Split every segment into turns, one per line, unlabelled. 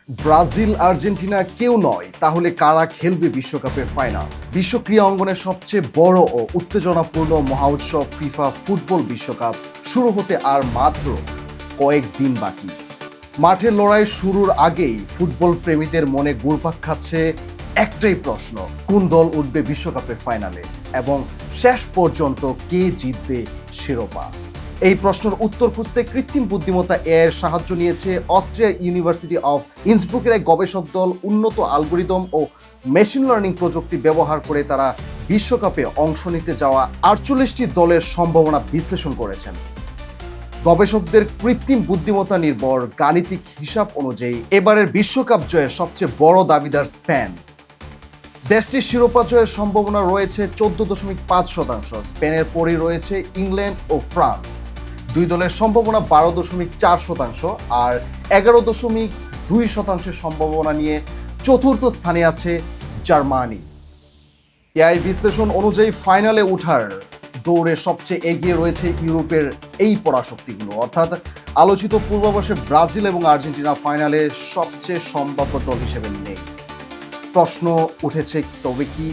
Brazil Argentina কেউ নয়, তাহলে কারা খেলবে বিশ্বকাপের ফাইনাল? বিশ্ব ক্রীড়া অঙ্গনের সবচেয়ে বড় ও উত্তেজনাপূর্ণ মহা উৎসব ফিফা ফুটবল বিশ্বকাপ শুরু হতে আর মাত্র কয়েকদিন বাকি। মাঠের লড়াই শুরুর আগেই ফুটবল প্রেমীদের মনে ঘুরপাক খাচ্ছে একটাই প্রশ্ন: কোন দল উঠবে বিশ্বকাপের ফাইনালে এবং শেষ পর্যন্ত কে জিতবে শিরোপা? এই প্রশ্নের উত্তর খুঁজতে কৃত্রিম বুদ্ধিমত্তা এর সাহায্য নিয়েছে অস্ট্রিয়ার ইউনিভার্সিটি অফ ইন্সব্রুকের এক গবেষক দল। উন্নত অ্যালগরিদম ও মেশিন লার্নিং প্রযুক্তি ব্যবহার করে তারা বিশ্বকাপে অংশ নিতে যাওয়া 48টি দলের সম্ভাবনা বিশ্লেষণ করেছেন। গবেষকদের কৃত্রিম বুদ্ধিমত্তা নির্ভর গাণিতিক হিসাব অনুযায়ী এবারের বিশ্বকাপ জয়ের সবচেয়ে বড় দাবিদার স্পেন। দেশটির শিরোপা জয়ের সম্ভাবনা রয়েছে 14.5%। স্পেনের পরই রয়েছে ইংল্যান্ড ও ফ্রান্স। দুই দলের সম্ভাবনা 12.4% আর 11.2% সম্ভাবনা নিয়ে চতুর্থ স্থানে আছে জার্মানি। এআই বিশ্লেষণ অনুযায়ী ফাইনালে ওঠার দৌড়ে সবচেয়ে এগিয়ে রয়েছে ইউরোপের এই পরাশক্তিগুলো, অর্থাৎ আলোচিত পূর্বাভাসে ব্রাজিল এবং আর্জেন্টিনা ফাইনালে সবচেয়ে সম্ভাব্য দল হিসেবে নেই। প্রশ্ন উঠেছে, তবে কি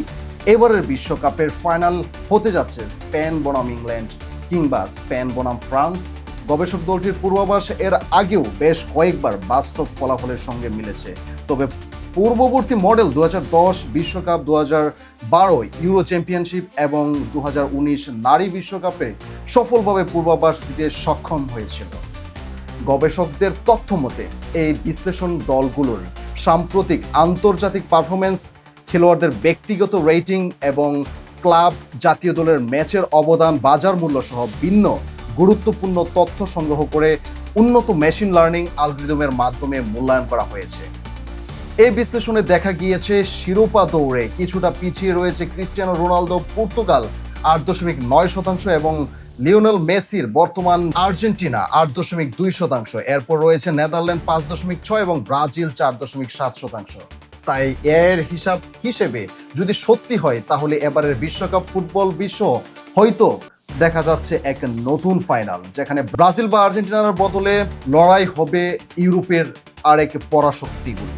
এবারের বিশ্বকাপের ফাইনাল হতে যাচ্ছে স্পেন বনাম ইংল্যান্ড কিংবা স্পেন বনাম ফ্রান্স? গবেষক দলটির পূর্বাভাস এর আগেও বেশ কয়েকবার বাস্তব ফলাফলের সঙ্গে মিলেছে, তবে পূর্ববর্তী মডেল 2010 বিশ্বকাপ, 2012 ইউরো চ্যাম্পিয়নশিপ এবং 2019 নারী বিশ্বকাপে সফলভাবে পূর্বাভাস দিতে সক্ষম হয়েছিল। গবেষকদের তথ্য মতে এই বিশ্লেষণ দলগুলোর সাম্প্রতিক আন্তর্জাতিক পারফরমেন্স, খেলোয়াড়দের ব্যক্তিগত রেটিং এবং ক্লাব জাতীয় দলের ম্যাচের অবদান, বাজার মূল্য সহ ভিন্ন গুরুত্বপূর্ণ তথ্য সংগ্রহ করে উন্নত মেশিন লার্নিং অ্যালগরিদমের মাধ্যমে মূল্যায়ন করা হয়েছে। এই বিশ্লেষণে দেখা গিয়েছে শিরোপা দৌড়ে কিছুটা পিছিয়ে রয়েছে ক্রিস্টিয়ানো রোনালদো পর্তুগাল 8.9% এবং লিওনেল মেসির বর্তমান আর্জেন্টিনা 8.2%। এরপর রয়েছে নেদারল্যান্ড 5.6 এবং ব্রাজিল 4.7%। তাই এর হিসেবে যদি সত্যি হয়, তাহলে এবারের বিশ্বকাপ ফুটবল বিশ্ব হয়তো দেখা যাচ্ছে এক নতুন ফাইনাল, যেখানে ব্রাজিল বা আর্জেন্টিনার বদলে লড়াই হবে ইউরোপের আরেক পরাশক্তিগুলো।